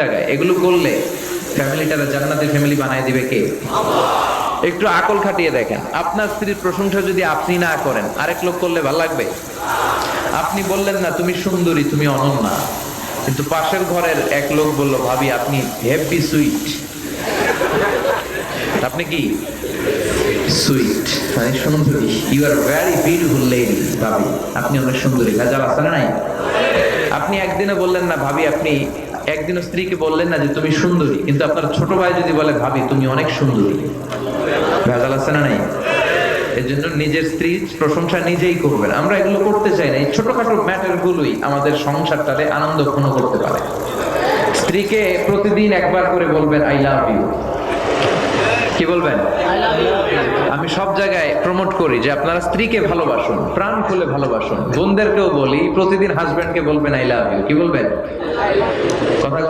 জায়গায় এগুলো করলে ফ্যামিলিটারা জান্নাতের ফ্যামিলি বানায় দিবে কে? একটু আকল খাটিয়ে দেখেন, আপনার স্ত্রীর প্রশংসা যদি আপনি না করেন আরেক লোক করলে ভালো লাগবে? আপনি বললেন না তুমি সুন্দরী, তুমি অনন্যা, কিন্তু পাশের ঘরের এক লোক বলল ভাবি আপনি হেভি সুইট। আপনি কি সুইট মানে সুন্দরী, you are very beautiful lady, ভাবি আপনি অনেক সুন্দরী, ভেজাল আছে না নাই? আপনি একদিনে বললেন না ভাবি আপনি, একদিনও স্ত্রীকে বললেন না যে তুমি সুন্দরী, কিন্তু আপনার ছোট ভাই যদি বলে ভাবি তুমি অনেক সুন্দরী, ভেজাল আছে না নাই? এর জন্য নিজের স্ত্রীর প্রশংসা নিজেই করবেন। আমরা এগুলো করতে চাই না, এই ছোটখাটো ম্যাটার গুলোই আমাদের সংসারটারে আনন্দ ঘন করতে পারে। স্ত্রীকে প্রতিদিন একবার করে বলবেন আই লাভ ইউ। কি বলবেন? আমি সব জায়গায় প্রমোট করি যে আপনারা স্ত্রীকে ভালোবাসুন, প্রাণ খুলে ভালোবাসুন। বোনদেরকেও বলি প্রতিদিন হাজবেন্ডকে বলবেন আই লাভ ইউ। কি বলবেন? কথা